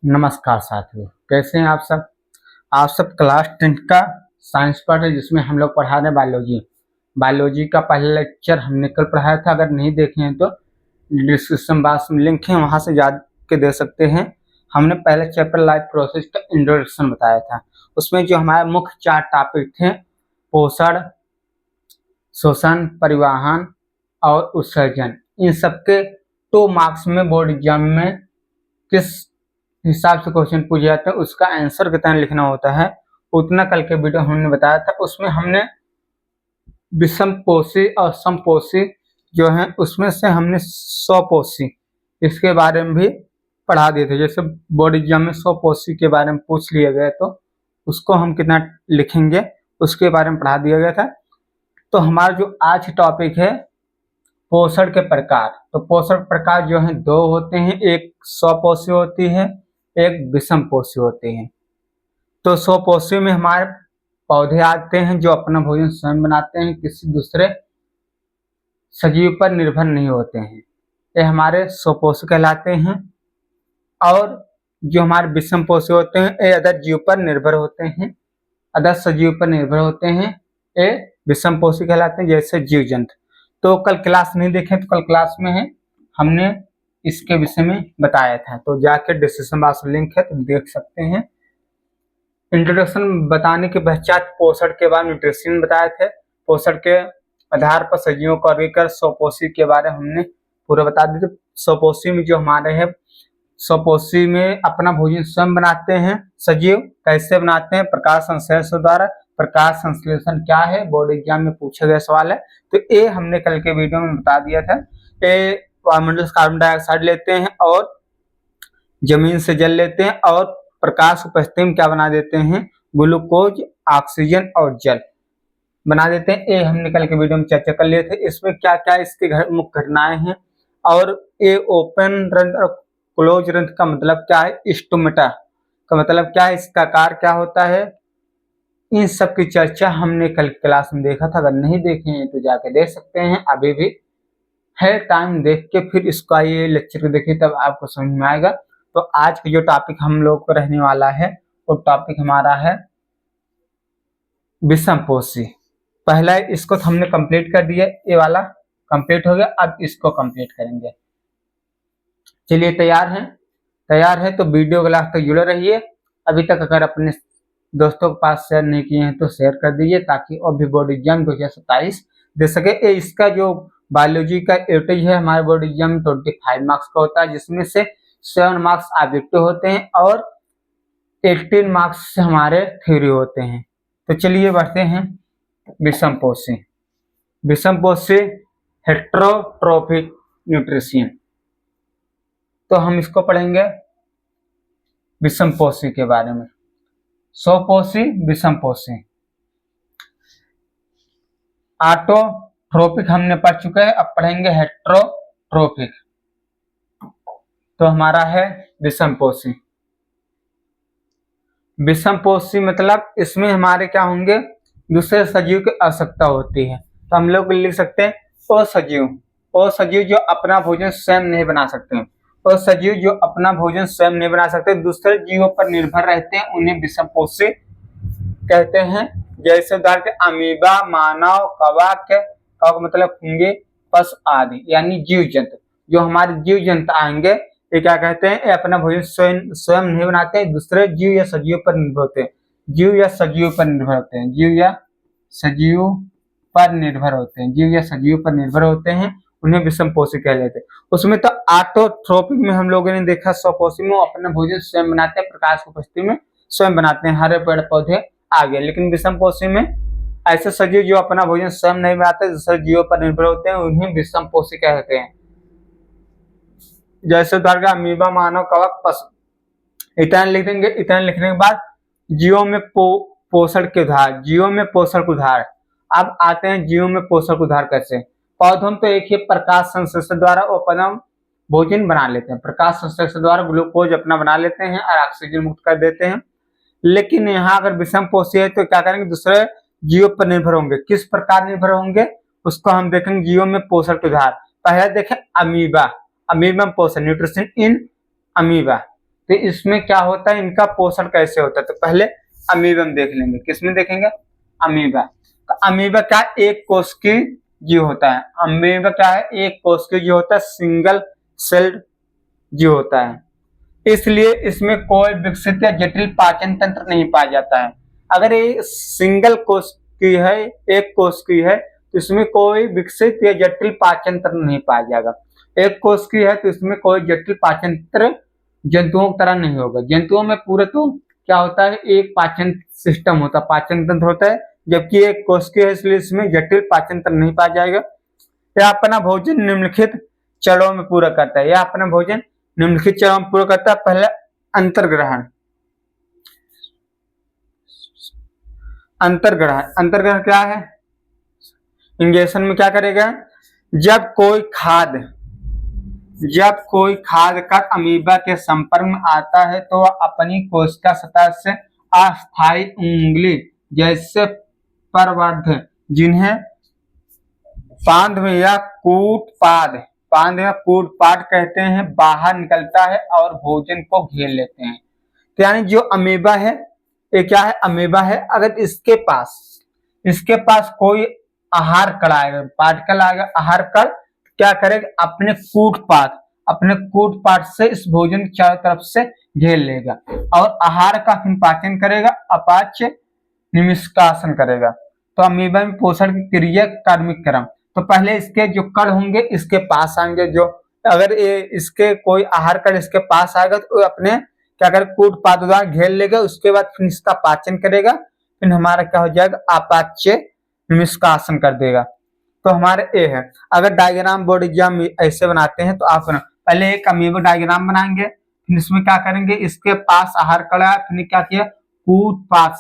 नमस्कार साथियों, कैसे हैं आप सब। आप सब क्लास 10 का साइंस पार्ट है जिसमें हम लोग पढ़ा रहे हैं बायोलॉजी का पहला लेक्चर हमने कल पढ़ाया था। अगर नहीं देखे हैं तो डिस्क्रिप्शन बॉक्स में लिंक है, वहां से जा के दे सकते हैं। हमने पहले चैप्टर लाइफ प्रोसेस का इंट्रोडक्शन बताया था। उसमें जो हमारे मुख्य 4 टॉपिक थे, पोषण, शोषण, परिवहन और उत्सर्जन, इन सबके 2 मार्क्स में बोर्ड एग्जाम में किस हिसाब से क्वेश्चन पूछे जाते हैं उसका आंसर कितना लिखना होता है, उतना कल के वीडियो हमने बताया था। उसमें हमने विषमपोषी और समपोषी जो है उसमें से हमने स्वपोषी इसके बारे में भी पढ़ा दिए थे। जैसे बोर्ड एग्जाम में स्वपोषी के बारे में पूछ लिया गया तो उसको हम कितना लिखेंगे उसके बारे में पढ़ा दिया गया था। तो हमारा जो आज टॉपिक है पोषण के प्रकार, तो पोषण प्रकार जो है 2 होते हैं, एक स्वपोषी होती है, एक विषमपोषी होती है। तो स्वपोषी में हमारे पौधे आते हैं जो अपना भोजन स्वयं बनाते हैं, किसी दूसरे सजीव पर निर्भर नहीं होते हैं, ये हमारे स्वपोषी कहलाते हैं। और जो हमारे विषमपोषी होते हैं ये अदर जीव पर निर्भर होते हैं, अदर सजीव पर निर्भर होते हैं, ये विषमपोषी कहलाते हैं, जैसे जीव जंतु। तो कल क्लास नहीं देखे तो कल क्लास में है हमने इसके विषय में बताया था, तो जाके डिस्क्रिप्शन बॉक्स में लिंक है तो देख सकते हैं। इंट्रोडक्शन बताने के पश्चात पोषण के बाद न्यूट्रिशन बताए थे। पोषण के आधार पर सजीवों का वर्गीकरण स्वपोषी के बारे में हमने पूरा बता दिया। स्वपोषी में जो हमारे हैं, स्वपोषी में अपना भोजन स्वयं बनाते हैं सजीव। कैसे बनाते हैं? प्रकाश संश्लेषण द्वारा। प्रकाश संश्लेषण क्या है, बोर्ड एग्जाम में पूछा गया सवाल है, तो ये हमने कल के वीडियो में बता दिया था। ये वायुमंडल से कार्बन डाइऑक्साइड लेते हैं और जमीन से जल लेते हैं और प्रकाश उपस्थिति में क्या बना देते हैं, ग्लूकोज, ऑक्सीजन और जल बना देते हैं। ये हमने कल के वीडियो में चर्चा कर लिए थे। इसमें क्या क्या इसके मुख्य घटनाएं हैं और ये ओपन रंध्र और क्लोज रंध्र का मतलब क्या है, स्टोमेटा का मतलब क्या है, इसका आकार क्या होता है, इन सब की चर्चा हमने कल क्लास में देखा था। अगर नहीं देखे हैं तो जाके देख सकते हैं, अभी भी है टाइम, देख के फिर इसका ये लेक्चर को देखिए तब आपको समझ में आएगा। तो आज का जो टॉपिक हम लोग को रहने वाला है वो टॉपिक हमारा है विषमपोषी। पहला इसको तो हमने कंप्लीट कर दिया, ये वाला कंप्लीट हो गया, अब इसको कंप्लीट करेंगे। चलिए तैयार है तो वीडियो क्लास तक जुड़े रहिए। अभी तक अगर अपने दोस्तों के पास शेयर नहीं किए हैं तो शेयर कर दीजिए ताकि और भी बोर्ड एग्जाम 2027 दे सके। इसका जो बायोलॉजी का एवरेज है हमारे बोर्ड एग्जाम में 25 मार्क्स का होता है, जिसमें से 7 मार्क्स ऑब्जेक्टिव होते हैं और 18 मार्क्स से हमारे थ्योरी होते हैं। तो चलिए बढ़ते हैं विषमपोषी हेटेरोट्रोफिक न्यूट्रिशन। तो हम इसको पढ़ेंगे विषमपोषी के बारे में। स्वपोषी, विषमपोषी। ऑटोट्रोपिक हमने पढ़ चुके हैं, अब पढ़ेंगे हेटेरोट्रोपिक। तो हमारा है विषमपोषी। विषमपोषी मतलब इसमें हमारे क्या होंगे, दूसरे सजीव की आवश्यकता होती है। तो हम लोग लिख सकते हैं ओ सजीव जो अपना भोजन स्वयं नहीं बना सकते हैं, और सजीव जो अपना भोजन स्वयं नहीं बना सकते, दूसरे जीवों पर निर्भर रहते हैं, उन्हें विषमपोषी कहते हैं। जैसे उदाहरण के अमीबा, मानव, कवक मतलब फुंगी, पशु आदि, यानी जीव जंतु। जो हमारे जीव जंतु आएंगे ये क्या कहते हैं, ये अपना भोजन स्वयं नहीं बनाते हैं, दूसरे जीव या सजीव पर निर्भर होते हैं। जीव या सजीव पर निर्भर होते हैं, उन्हें विषमपोषी कह लेते हैं। उसमें तो ऑटोट्रोपिक में हम लोगों ने देखा, स्वपोषी में अपना भोजन स्वयं बनाते हैं, प्रकाश की उपस्थिति में स्वयं बनाते हैं, हरे पेड़ पौधे आगे। लेकिन विषमपोषी में ऐसे सजीव जो अपना भोजन स्वयं नहीं बनाते, दूसरे जीवों पर निर्भर होते हैं, उन्हें विषमपोषी कहते हैं। जैसे उदाहरण अमीबा, मानव, कवक, पशु। इतना लिख देंगे। इतना लिखने के बाद जीवों में पोषण के उदाहरण। अब आते हैं जीवों में पोषण के उदाहरण कैसे। पौधों में तो एक ही प्रकाश संश्लेषण द्वारा अपना भोजन बना लेते हैं, प्रकाश संश्लेषण द्वारा ग्लूकोज अपना बना लेते हैं और ऑक्सीजन मुक्त कर देते हैं। लेकिन यहाँ अगर विषमपोषी है तो क्या करेंगे, दूसरे जीवों पर निर्भर होंगे। किस प्रकार निर्भर होंगे उसको हम देखेंगे जीवों में पोषण के उदाहरण। पहले देखें अमीबा में पोषण, न्यूट्रिशन इन अमीबा। तो इसमें क्या होता है, इनका पोषण कैसे होता है। तो पहले अमीबा में देख लेंगे, किसमें देखेंगे, अमीबा। तो अमीबा क्या, एक कोश की जीव होता है। अमीबा क्या है, एक कोश की जीव होता है, सिंगल सेल्ड जीव होता है। इसलिए इसमें कोई विकसित या जटिल पाचन तंत्र नहीं पाया जाता है। अगर ये सिंगल कोश की है, एक कोश की है, तो इसमें कोई विकसित या जटिल पाचन तंत्र नहीं पाया जाएगा। एक कोश की है तो इसमें कोई जटिल पाचन तंत्र जंतुओं की तरह नहीं होगा। जंतुओं में पूरे तो क्या होता है, एक पाचन सिस्टम होता है, पाचन तंत्र होता है, जबकि एक कोश की है इसलिए इसमें जटिल पाचन तंत्र नहीं पाया जाएगा। यह अपना भोजन निम्नलिखित चरणों में पूरा करता है। यह अपना भोजन निम्नलिखित चरणों में पूरा करता है। पहले अंतर्ग्रहण। अंतर्ग्रहण क्या है, इंजेक्शन में क्या करेगा, जब कोई खाद का अमीबा के संपर्क में आता है तो वह अपनी कोशिका सतह से अस्थायी उंगली जैसे प्रवर्ध, जिन्हें पांद्य या कूटपाद कहते हैं, बाहर निकलता है और भोजन को घेर लेते हैं। तो यानी जो अमीबा है, ये क्या है, अमीबा है। अगर इसके पास कोई आहार कण आएगा, पार्टिकल आएगा, आहार कण क्या करेगा, अपने कूटपाद से इस भोजन के चारों तरफ से घेर लेगा और आहार का फिर पाचन करेगा, अपाच्य निष्कासन करेगा। तो अमीबा में पोषण की क्रिया कार्मिक क्रम, तो पहले इसके जो कण होंगे इसके पास आएंगे, जो अगर ये इसके कोई आहार कण इसके पास आएगा तो अपने क्या करे, कूटपाद द्वारा घेर लेगा, उसके बाद फिर इसका पाचन करेगा, फिर हमारा क्या हो जाएगा, अपाच्य निष्कासन कर देगा। तो हमारे ए है। अगर डायग्राम बोर्ड एग्जाम ऐसे बनाते हैं तो आप पहले एक अमीबा डायग्राम बनाएंगे, फिर इसमें क्या करेंगे, इसके पास आहार कण है, फिर क्या किया, कूटपाद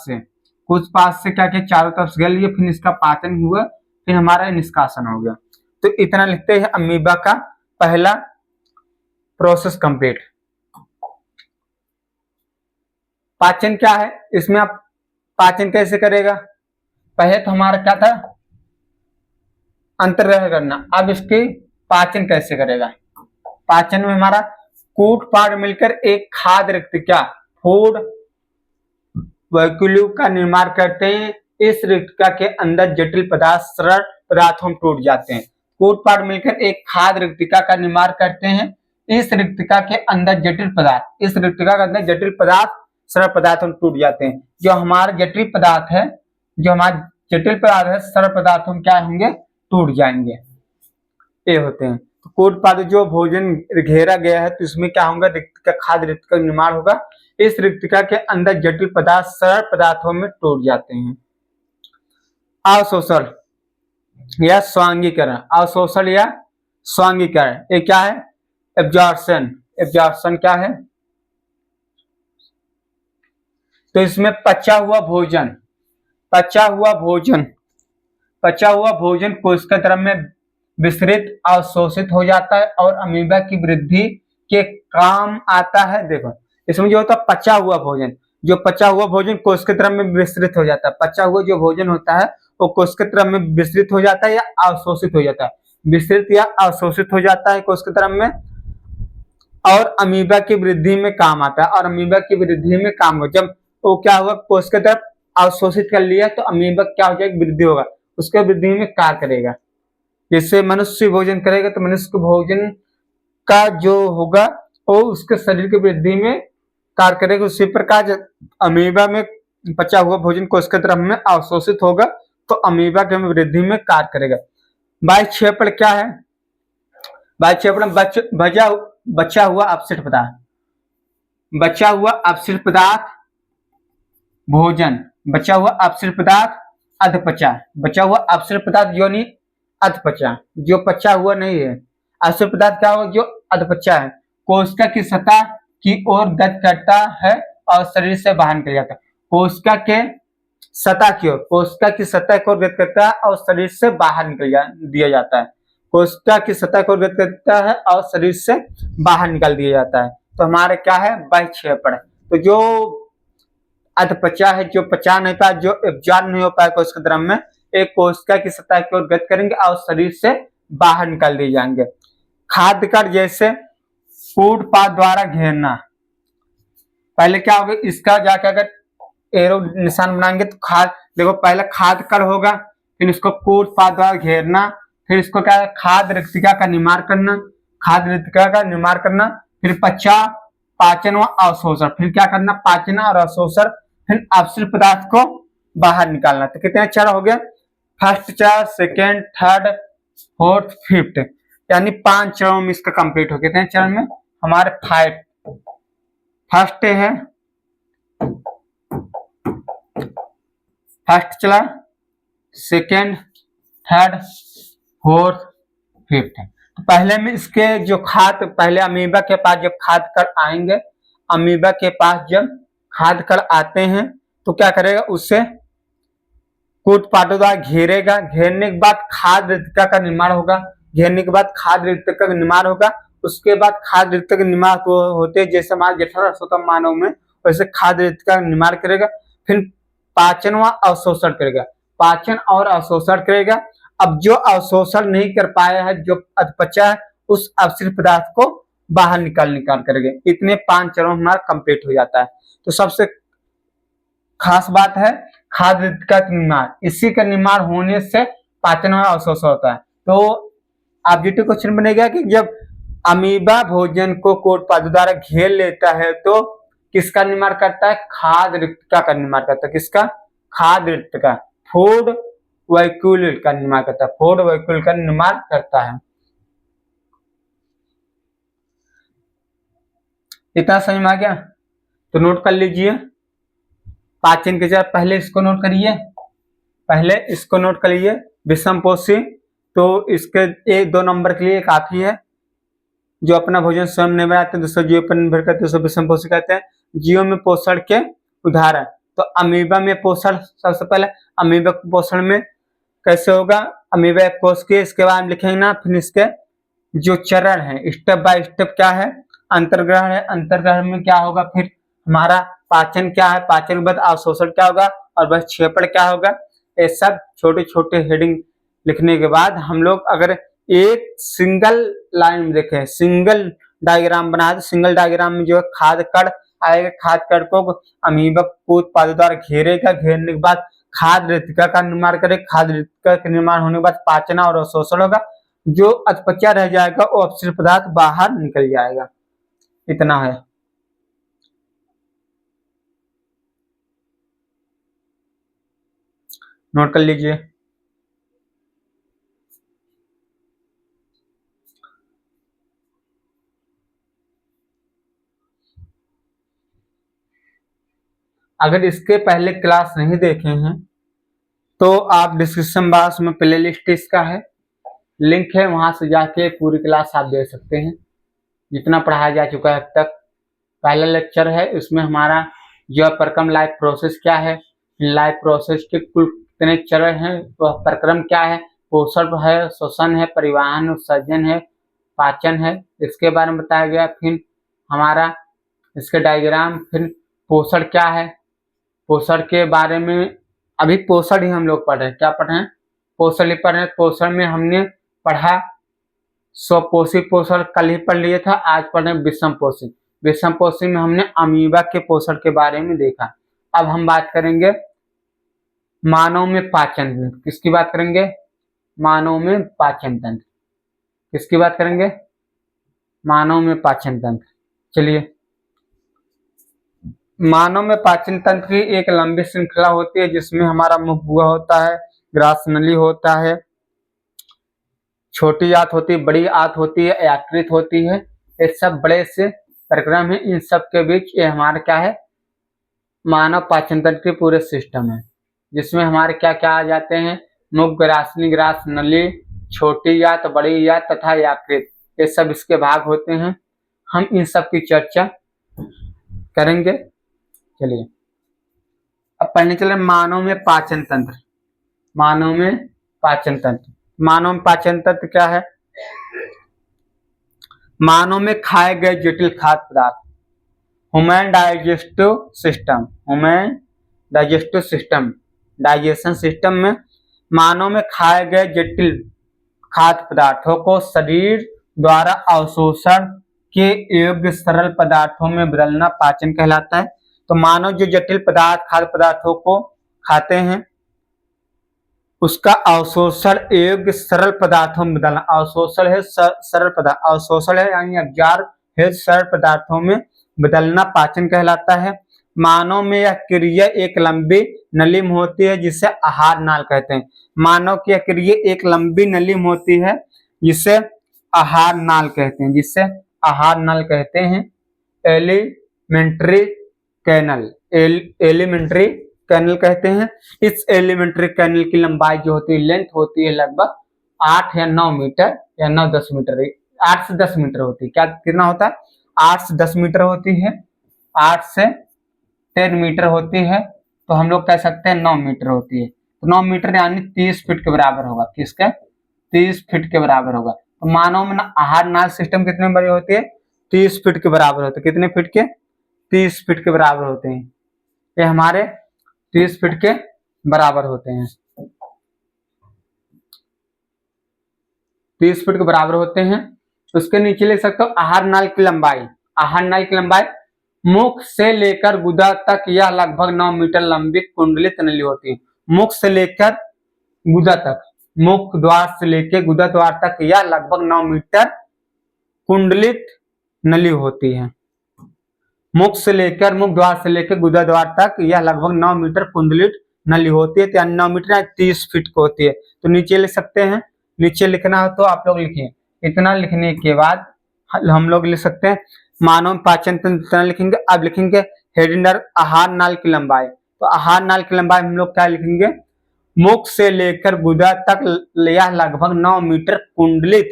से क्या किया, चारों तरफ से घेर लिया, फिर इसका पाचन हुआ, फिर हमारा निष्कासन हो गया। तो इतना लिखते हैं अमीबा का पहला प्रोसेस कंप्लीट। पाचन क्या है, इसमें आप पाचन कैसे करेगा, पहले तो हमारा क्या था, अंतर्ग्रहण करना। अब इसकी पाचन कैसे करेगा, पाचन में हमारा कूटपाद मिलकर एक खाद्य रिक्तिका फूड वैक्यूल का निर्माण करते हैं। इस रिक्तिका के अंदर जटिल पदार्थ सरल पदार्थों में टूट जाते हैं। कूटपाद मिलकर एक खाद्य रिक्तिका का निर्माण करते हैं। इस रिक्तिका के अंदर जटिल पदार्थ सरल पदार्थों में टूट जाते हैं। जो हमारा जटिल पदार्थ है सरल पदार्थों में क्या होंगे, टूट जाएंगे, ये होते हैं। तो कूटपाद जो भोजन घेरा गया है तो इसमें क्या होगा, रिक्तिका, खाद्य रिक्तिका निर्माण होगा। इस रिक्तिका के अंदर जटिल पदार्थ सरल पदार्थों में टूट जाते हैं। अवशोषण या स्वांगीकरण, ये क्या है, एब्जॉर्प्शन क्या है, तो इसमें पचा हुआ भोजन कोशिका द्रव्य में विस्तृत अवशोषित हो जाता है और अमीबा की वृद्धि के काम आता है। देखो इसमें जो होता है पचा हुआ भोजन कोशिका द्रव्य में विस्तृत हो जाता है। पचा हुआ जो भोजन होता है वो कोशिका द्रव्य में विस्तृत हो जाता है या अवशोषित हो जाता है, विस्तृत या अवशोषित हो जाता है कोशिका द्रव्य में, और अमीबा की वृद्धि में काम आता है। और अमीबा की वृद्धि में काम हो, जब वो क्या हुआ, कोशिका द्रव्य अवशोषित कर लिया तो अमीबा क्या हो जाएगा, वृद्धि होगा, उसके वृद्धि में कार्य करेगा। जैसे मनुष्य भोजन करेगा तो मनुष्य के भोजन का जो होगा वो उसके शरीर की वृद्धि में कार्य करेगा। उसी प्रकार अमीबा में पचा हुआ भोजन कोशिका द्रव्य में अवशोषित होगा तो अमीबा के वृद्धि में कार्य करेगा। बाह्यक्षेपण क्या है, बाह्यक्षेपण बचा हुआ अपशिष्ट पदार्थ भोजन, बचा हुआ अपशिष्ट पदार्थ अधपचा, बचा हुआ अपशिष्ट पदार्थ जो नहीं अधपचा, जो पचा हुआ नहीं है, अपशिष्ट पदार्थ क्या होगा, जो अधपचा है, कोशिका की सतह की ओर गति करता है और शरीर से बाहर निकल जाता है। कोशिका की सतह की ओर गति करता है और शरीर से बाहर दिया जाता है। कोशिका की सतह को गति करता है और शरीर से बाहर निकाल दिया जाता है। तो हमारे क्या है, बाह्यक्षेपण। तो जो अधपचा है, जो पचा नहीं पाया, जो एब्जॉर्ब नहीं हो पाया कोशिका द्रव्य में, एक कोशिका की सतह की ओर गति करेंगे और शरीर से बाहर निकाल दिए जाएंगे। खाद्य कण जैसे कूटपाद द्वारा घेरना, पहले क्या होगा, इसका जाकर अगर एरो निशान बनाएंगे तो खाद, देखो पहले खाद कण होगा, फिर इसको कूट पाद द्वारा घेरना, फिर इसको क्या है, खाद रिक्तिका का निर्माण करना, खाद रिक्तिका का निर्माण करना, फिर पश्चात पाचन व अवशोषण, फिर क्या करना, पाचन और अवशोषण, फिर अपशिष्ट पदार्थ को बाहर निकालना। तो कितने चरण हो गए, फर्स्ट चरण, सेकेंड, थर्ड, फोर्थ, फिफ्थ, यानी 5 चरणों में इसका कंप्लीट हो गया। कितने चरण में, हमारे 5। फर्स्ट है, फर्स्ट चला, सेकेंड, थर्ड, फोर्थ, फिफ्थ। तो पहले में इसके जो खाद, पहले अमीबा के पास जब खाद कण आएंगे, अमीबा के पास जब खाद कण आते हैं तो क्या करेगा, उससे कूट पाटों द्वारा घेरेगा, घेरने के बाद खाद रिक्तिका का निर्माण होगा, घेरने के बाद खाद रिक्तिका का निर्माण होगा, उसके बाद खाद रिक्तिका का निर्माण होते जैसे हमारे जठराशोथम मानव में वैसे खाद रिक्तिका का निर्माण करेगा, फिर पाचन व अवशोषण करेगा, पाचन और अवशोषण करेगा। अब जो अवशोषण नहीं कर पाया है, जो अधपचा है, उस अपशिष्ट पदार्थ को बाहर निकाल करेंगे। इतने 5 चरण हमारा कंप्लीट हो जाता है। तो सबसे खास बात है खाद रिक्तिका का निर्माण, इसी का निर्माण होने से पाचन और अवशोषण होता है। तो ऑब्जेक्टिव क्वेश्चन बनेगा कि जब अमीबा भोजन को कोट पादों द्वारा घेर लेता है तो किसका निर्माण करता है, खाद रिक्तिका का निर्माण करता है। किसका, खाद रिक्तिका, फूड वैक्यूल का निर्माण करता है, फूड वैक्यूल का निर्माण करता है। इतना समझ में आ गया, तो नोट कर लीजिए पाचन के चरण। पहले इसको नोट करिए, पहले इसको नोट करिए, विषमपोषी, तो इसके 1-2 नंबर के लिए काफी है। जो अपना भोजन स्वयं नहीं बनाते, दूसरे जीव पर निर्भर करते हैं, विषमपोषी कहते हैं। जीवों में पोषण के उदाहरण, तो अमीबा में पोषण, सबसे पहले अमीबा पोषण में कैसे होगा, अमीबा एक कोश के, इसके बाद लिखेंगे ना, फिर इसके जो चरण है स्टेप बाय स्टेप क्या है, अंतर्ग्रहण है, अंतर्ग्रहण में क्या होगा, फिर हमारा पाचन क्या है, पाचन के बाद अवशोषण क्या होगा, और बस क्षेपण क्या होगा। ये सब छोटे छोटे हेडिंग लिखने के बाद हम लोग अगर एक सिंगल लाइन में देखें, सिंगल डायग्राम बना, तो सिंगल डायग्राम में जो है खाद कण आएगा, खाद कण को अमीबा कूट पादों द्वारा घेरेगा, घेरने के बाद खाद रिक्तिका का निर्माण करेगा, खाद रिक्तिका के निर्माण होने के बाद पाचन और अवशोषण होगा, जो अधपचा रह जाएगा वो अपशिष्ट पदार्थ बाहर निकल जाएगा। इतना है। नोट कर लीजिए। अगर इसके पहले क्लास नहीं देखे हैं तो आप डिस्क्रिप्शन बॉक्स में प्ले लिस्ट इसका है, लिंक है, वहां से जाके पूरी क्लास आप देख सकते हैं, जितना पढ़ाया जा चुका है अब तक। पहला लेक्चर है, उसमें हमारा जो प्रक्रम लाइफ प्रोसेस क्या है, लाइफ प्रोसेस के कुल कितने चरण हैं, वह प्रक्रम क्या है, पोषण है, शोषण है, परिवहन, उत्सर्जन है, पाचन है, इसके बारे में बताया गया। फिर हमारा इसके डायग्राम, फिर पोषण क्या है, पोषण के बारे में अभी पोषण ही हम लोग पढ़ रहे हैं, क्या पढ़ रहे हैं, पोषण ही पढ़ रहे हैं। पोषण में हमने पढ़ा स्वपोषी पोषण, कल ही पढ़ लिया था, आज पढ़ रहे हैं विषमपोषी। विषमपोषी में हमने अमीबा के पोषण के बारे में देखा। अब हम बात करेंगे मानव में पाचन तंत्र, किसकी बात करेंगे, मानव में पाचन तंत्र, किसकी बात करेंगे, मानव में पाचन तंत्र। चलिए, मानव में पाचन तंत्र की एक लंबी श्रृंखला होती है, जिसमें हमारा मुख गुहा होता है, ग्रास नली होता है, छोटी आंत होती है, बड़ी आंत होती है, यकृत होती है। ये सब बड़े से प्रक्रम है, इन सब के बीच ये हमारा क्या है, मानव पाचन तंत्र के पूरे सिस्टम है, जिसमें हमारे क्या क्या आ जाते हैं, मुख, ग्रासनी, ग्रास नली, छोटी आंत, बड़ी आंत तथा यकृत, ये सब इसके भाग होते हैं। हम इन सब की चर्चा करेंगे। चलिए, अब पढ़ने चले मानव में पाचन तंत्र। मानव में पाचन तंत्र, मानव में पाचन तंत्र क्या है, मानव में खाए गए जटिल खाद्य पदार्थ, human digestive system, human digestive system, digestion system में मानव में खाए गए जटिल खाद्य पदार्थों को शरीर द्वारा अवशोषण के योग्य सरल पदार्थों में बदलना पाचन कहलाता है। तो मानव जो जटिल पदार्थ खाद्य पदार्थों को खाते हैं उसका अवशोषण योग्य सरल पदार्थों में बदलना, अवशोषण है सरल पदार्थ, अवशोषण है यानी अब्जॉर्ब है सरल पदार्थों में बदलना पाचन कहलाता है। मानव में यह क्रिया एक लंबी नली में होती है जिसे आहार नाल कहते हैं। मानव की यह क्रिया एक लंबी नली में होती है जिसे आहार नाल कहते हैं, जिसे आहार नाल कहते हैं। एलिमेंट्री कैनल, एलिमेंट्री कैनल कहते हैं। इस एलिमेंट्री कैनल की लंबाई जो होती है, लेंथ होती है लगभग 8 या 9 मीटर या 9-10 मीटर, 8 से 10 मीटर होती है। क्या कितना होता है? 8 से 10 मीटर होती है, 8 से 10 मीटर होती है। तो हम लोग कह सकते हैं 9 मीटर होती है। तो 9 मीटर यानी 30 फीट के बराबर होगा। किसके? 30 फीट के बराबर होगा। तो मानव में आहार नाल सिस्टम कितने बड़ी होती है? 30 फीट के बराबर होते हैं। कितने फीट के? 30 फीट के बराबर होते हैं। ये हमारे 30 फीट के बराबर होते हैं, 30 फीट के बराबर होते हैं। उसके नीचे लिख सकते हो आहार नाल की लंबाई। आहार नाल की लंबाई मुख से लेकर गुदा तक यह लगभग 9 मीटर लंबी कुंडलित नली होती है। मुख से लेकर गुदा तक, मुख द्वार से लेकर गुदा द्वार तक यह लगभग 9 मीटर कुंडलित नली होती है। मुख से लेकर, मुख द्वार से लेकर गुदा द्वार तक यह लगभग 9 मीटर कुंडलित नली होती है। तो 9 मीटर 30 फीट को होती है। तो नीचे लिख सकते हैं, नीचे लिखना हो तो आप लोग लिखिए। इतना लिखने के बाद हम लोग लिख सकते हैं मानव पाचन तंत्र इतना लिखेंगे। अब लिखेंगे हेडिंग आहार नाल की लंबाई। तो आहार नाल की लंबाई हम लोग क्या लिखेंगे? मुख से लेकर गुदा तक यह लगभग 9 मीटर कुंडलित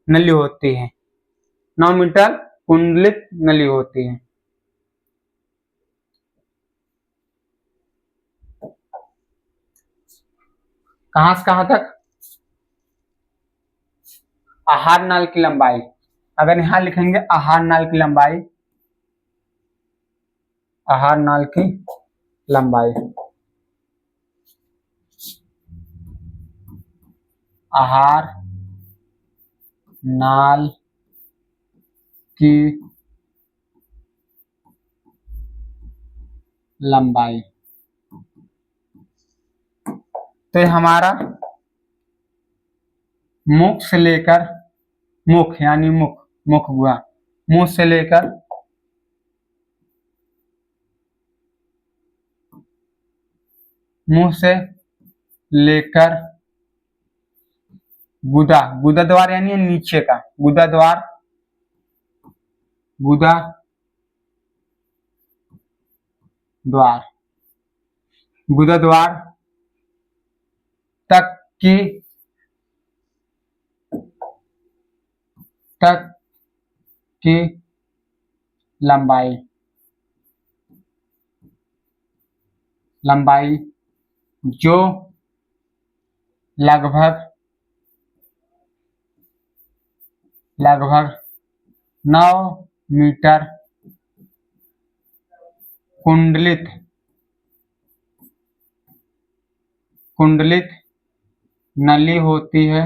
नली होती है। 9 मीटर कुंडलित नली होती है। कहां से कहां तक? आहार नाल की लंबाई। अगर यहां लिखेंगे आहार नाल की लंबाई, आहार नाल की लंबाई, आहार नाल की लंबाई, तो हमारा मुख से लेकर, मुख यानी मुख, मुख हुआ, मुंह से लेकर मुंह से लेकर गुदा, गुदा द्वार यानी नीचे का गुदा द्वार, गुदा द्वार, गुदा द्वार तक की, तक की लंबाई, लंबाई जो लगभग 9 मीटर कुंडलित नली होती है,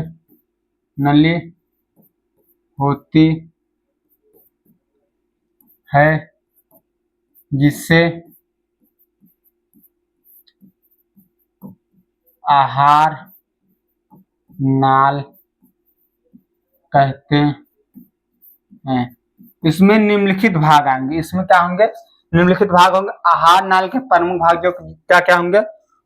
नली होती है, जिसे आहार नाल कहते हैं। इसमें निम्नलिखित भाग आएंगे। इसमें क्या होंगे? निम्नलिखित भाग होंगे। आहार नाल के प्रमुख भाग जो क्या क्या होंगे?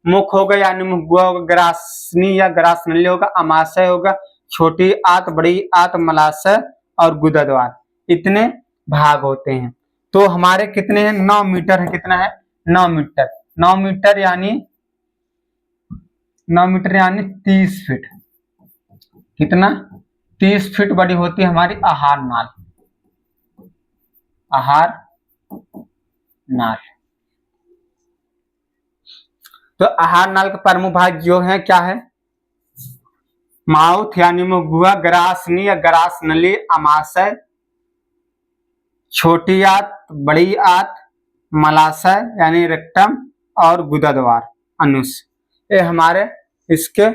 मुख होगा यानी मुख गुहा होगा, ग्रासनी या ग्रासनली होगा, अमाशय होगा, छोटी आंत, बड़ी आंत, मलाशय और गुदा द्वार। इतने भाग होते हैं। तो हमारे कितने हैं? 9 मीटर है। कितना है? 9 मीटर। 9 मीटर यानी 9 मीटर यानी 30 फीट। कितना? 30 फीट बड़ी होती है हमारी आहार नाल, आहार नाल। तो आहार नाल का प्रमुख भाग जो है क्या है? माउथ यानी मुख गुहा, ग्रासनी या ग्रासनली, अमाशय, छोटी आंत, बड़ी आंत, मलाशय यानी रेक्टम और गुदा द्वार, अनुस। ये हमारे इसके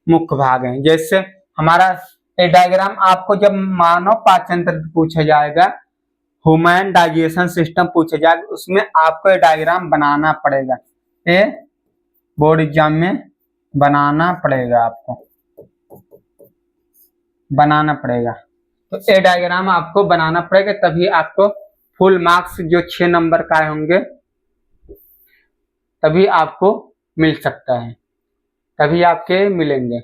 मुख्य भाग हैं। जैसे हमारा ये डायग्राम आपको जब मानव पाचन तंत्र पूछा जाएगा ह्यूमन डाइजेशन सिस्टम पूछा जाएगा, उसमें आपको ये डायग्राम बनाना पड़ेगा, ये बोर्ड एग्जाम में बनाना पड़ेगा, आपको बनाना पड़ेगा। तो ये डायग्राम आपको बनाना पड़ेगा, तभी आपको फुल मार्क्स जो 6 नंबर का होंगे तभी आपको मिल सकता है, तभी आपके मिलेंगे।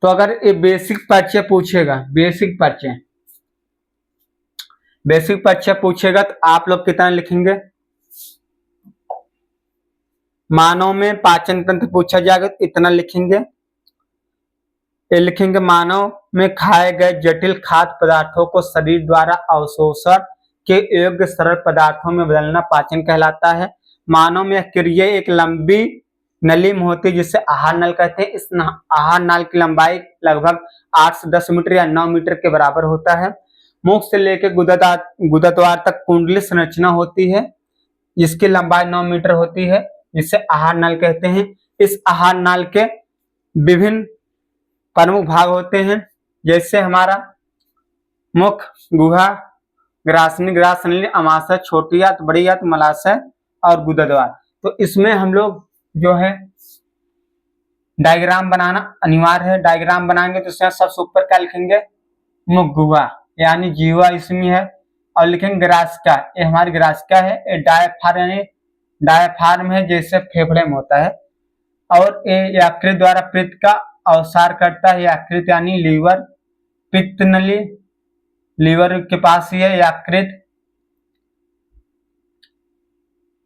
तो अगर ये बेसिक परिचय पूछेगा, बेसिक परिचय पूछेगा तो आप लोग कितना लिखेंगे? मानव में पाचन तंत्र पूछा जाएगा तो इतना लिखेंगे, ये लिखेंगे मानव में खाए गए जटिल खाद्य पदार्थों को शरीर द्वारा अवशोषण के योग्य सरल पदार्थों में बदलना पाचन कहलाता है। मानव में यह क्रिया एक लंबी नली में होती है जिसे आहार नल कहते हैं। इस आहार नल की लंबाई लगभग 8 से 10 मीटर या 9 मीटर के बराबर होता है। मुख से लेकर गुदद्वार तक कुंडली संरचना होती है जिसकी लंबाई 9 मीटर होती है, जिसे आहार नल कहते हैं। इस आहार नल के विभिन्न प्रमुख भाग होते हैं, जैसे हमारा मुख, गुहा, ग्रासनी, ग्रासनली, अमाशय, छोटी आंत, बड़ी आंत, मलाशय और गुदद्वार। तो इसमें हम लोग जो है डायग्राम बनाना अनिवार्य है। डायग्राम बनाएंगे तो इसमें सबसे ऊपर क्या लिखेंगे? मुख गुहा यानी जीवा इसमें है, और लिखेंगे ग्रासिका, ये हमारी ग्रासिका है। ये डायफ्राम यानी डायफ्राम है जैसे फेफड़े में होता है, और ये यकृत द्वारा पित्त का अवसार करता है। यकृत यानी लीवर, पित्त नली लीवर के पास ही है।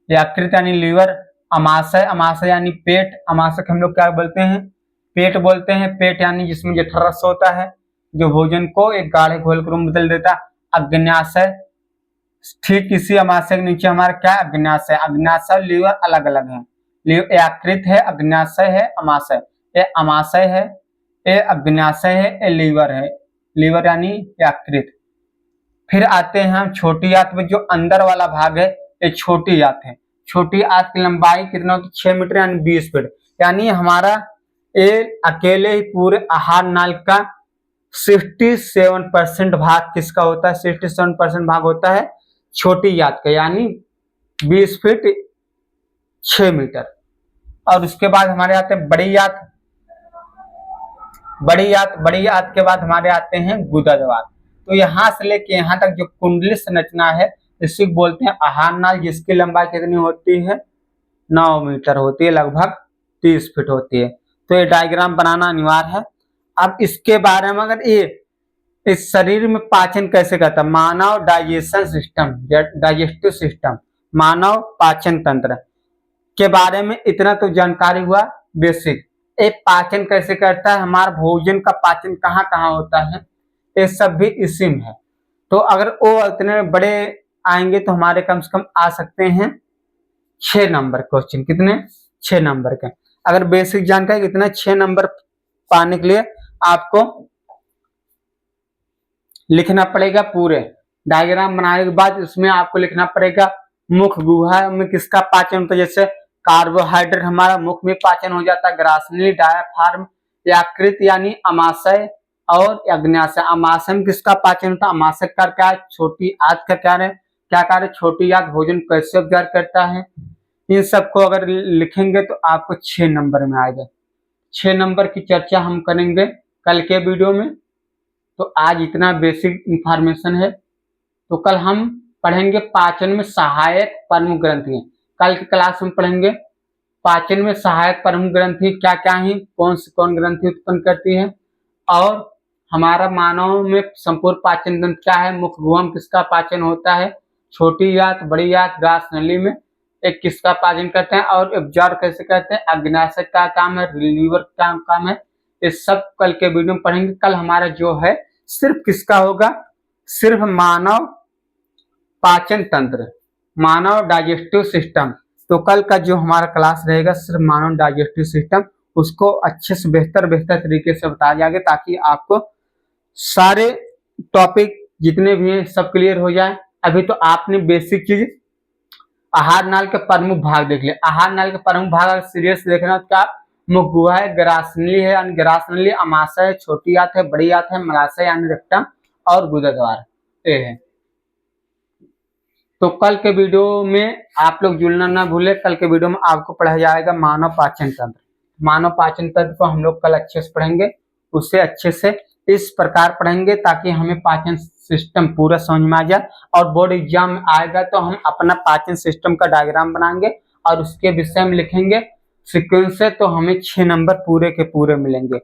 यकृत यानी लीवर। अमाशय, अमाशय यानी पेट, अमाशय हम लोग क्या बोलते हैं? पेट बोलते हैं। पेट यानी जिसमें जठरस होता है जो भोजन को एक गाढ़े घोल के रूप में बदल देता है। अग्न्याशय, ठीक इसी अमाशय के नीचे हमारा क्या है? अग्न्याशय। अग्न्याशय और लीवर अलग अलग है। यकृत है, अग्न्याशय है, अमाशय। ये अमाशय है, ये अग्न्याशय है, ये लीवर है। लीवर यानी यकृत। फिर आते हैं हम छोटी आंत में, जो अंदर वाला भाग है ये छोटी आंत है। छोटी आंत की लंबाई कितना होती है? 6 मीटर यानी 20 फीट। यानी हमारा ये अकेले ही पूरे आहार नाल का 67% भाग किसका होता है? 67% भाग होता है छोटी आंत का, यानी 20 फीट 6 मीटर। और उसके बाद हमारे आते हैं बड़ी आंत। बड़ी आंत के बाद हमारे आते हैं गुदद्वार। तो यहाँ से लेके यहाँ तक जो कुंडली संरचना है इसी को बोलते हैं आहार नाल, जिसकी लंबाई कितनी होती है? 9 मीटर होती है, लगभग 30 फीट होती है। तो ये डायग्राम बनाना अनिवार्य है। अब इसके बारे में अगर ये इस शरीर में पाचन कैसे करता है, मानव डाइजेशन सिस्टम, डाइजेस्टिव सिस्टम, मानव पाचन तंत्र के बारे में इतना तो जानकारी हुआ बेसिक। एक पाचन कैसे करता है, हमारा भोजन का पाचन कहाँ कहाँ होता है, ये सब भी इसी में है। तो अगर वो इतने बड़े आएंगे तो हमारे कम से कम आ सकते हैं 6 नंबर क्वेश्चन। कितने? 6 नंबर के। अगर बेसिक जानकारी कितना 6 नंबर पाने के लिए आपको लिखना पड़ेगा पूरे डायग्राम बनाने के बाद। उसमें आपको लिखना पड़ेगा मुख गुहा में किसका पाचन होता है। जैसे कार्बोहाइड्रेट हमारा मुख में पाचन हो जाता है, ग्रासनी, डायफ्राम, यकृत यानी अमाशय और अग्न्याशय। अमाशय में किसका पाचन होता है? अमाशय का क्या है? छोटी आंत का क्या कार्य? छोटी आंत भोजन कैसे उपचार करता है। इन सबको अगर लिखेंगे तो आपको 6 नंबर में आएगा। 6 नंबर की चर्चा हम करेंगे कल के वीडियो में। तो आज इतना बेसिक इंफॉर्मेशन है। तो कल हम पढ़ेंगे पाचन में सहायक प्रमुख ग्रंथि। कल की क्लास में पढ़ेंगे पाचन में सहायक प्रमुख ग्रंथि क्या क्या है, कौन ग्रंथि उत्पन्न करती है, और हमारा मानव में संपूर्ण पाचन तंत्र क्या है, मुख गुहा में किसका पाचन होता है, छोटी आंत, बड़ी आंत, ग्रास नली में एक किसका पाचन करते हैं, और एब्जॉर्ब कैसे करते हैं, अग्न्याशय का काम है, लीवर का काम है। ये सब कल के वीडियो में पढ़ेंगे। कल हमारा जो है सिर्फ किसका होगा? सिर्फ मानव पाचन तंत्र, मानव डाइजेस्टिव सिस्टम। तो कल का जो हमारा क्लास रहेगा सिर्फ मानव डाइजेस्टिव सिस्टम, उसको अच्छे से बेहतर तरीके से बताया जाएगा ताकि आपको सारे टॉपिक जितने भी हैं सब क्लियर हो जाए। अभी तो आपने बेसिक चीज आहार नाल के प्रमुख भाग देख लिया। आहार नाल के प्रमुख भाग अगर सीरियस देखना तो आप मुख है, ग्रासनली है यानी ग्रासनली, अमाशय है, छोटी आंत है, बड़ी आंत है, मलाशय यानी रेक्टम, और गुदा द्वार ये है। तो कल के वीडियो में आप लोग जुड़ना ना भूले। कल के वीडियो में आपको पढ़ाया जाएगा मानव पाचन तंत्र। मानव पाचन तंत्र को हम लोग कल अच्छे से पढ़ेंगे, उससे अच्छे से इस प्रकार पढ़ेंगे ताकि हमें पाचन सिस्टम पूरा समझ में आ जाए, और बोर्ड एग्जाम में आएगा तो हम अपना पाचन सिस्टम का डायग्राम बनाएंगे और उसके विषय में लिखेंगे सीक्वेंस से, तो हमें 6 नंबर पूरे के पूरे मिलेंगे।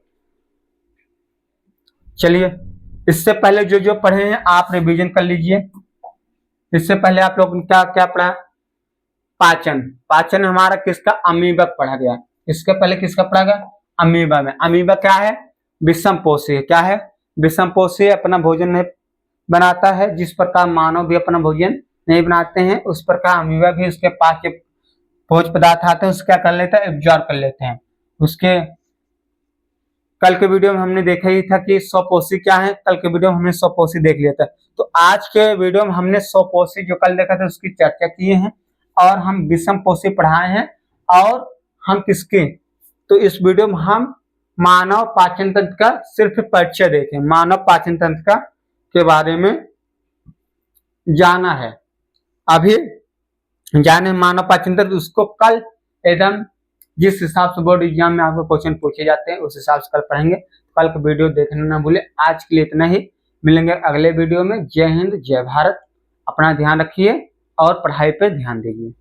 चलिए, इससे पहले जो जो पढ़े हैं आप रिवीजन कर लीजिए। इससे पहले आप लोग क्या क्या पढ़ा? पाचन। पाचन हमारा किसका? अमीबक पढ़ा गया। इसके पहले किसका पढ़ा गया? अमीबा में। अमीबा क्या है? विषम पोषी। क्या है? विषम पोषी। अपना भोजन नहीं बनाता है, जिस प्रकार मानव भी अपना भोजन नहीं बनाते हैं, उस प्रकार अमीबा भी उसके पास के भोज पदार्थ आते हैं उसको क्या कर लेते हैं? एब्जॉर्ब कर लेते हैं। उसके कल के वीडियो में हमने देखा ही था कि स्वपोषी क्या है। कल के वीडियो में हमने स्वपोषी देख लिया था। तो आज के वीडियो में हमने स्वपोषी जो कल देखा था उसकी चर्चा किए हैं, और हम विषम पोषी पढ़ाए हैं। और हम किसके? तो इस वीडियो में हम मानव पाचन तंत्र का सिर्फ परिचय देखें। मानव पाचन तंत्र का के बारे में जाना है। अभी जाने मानव पाचन तंत्र, उसको कल एकदम जिस हिसाब से बोर्ड एग्जाम में आपको क्वेश्चन पूछे जाते हैं उस हिसाब से कल पढ़ेंगे। कल का वीडियो देखना ना भूले। आज के लिए इतना ही, मिलेंगे अगले वीडियो में। जय हिंद, जय भारत। अपना ध्यान रखिए और पढ़ाई पे ध्यान दीजिए।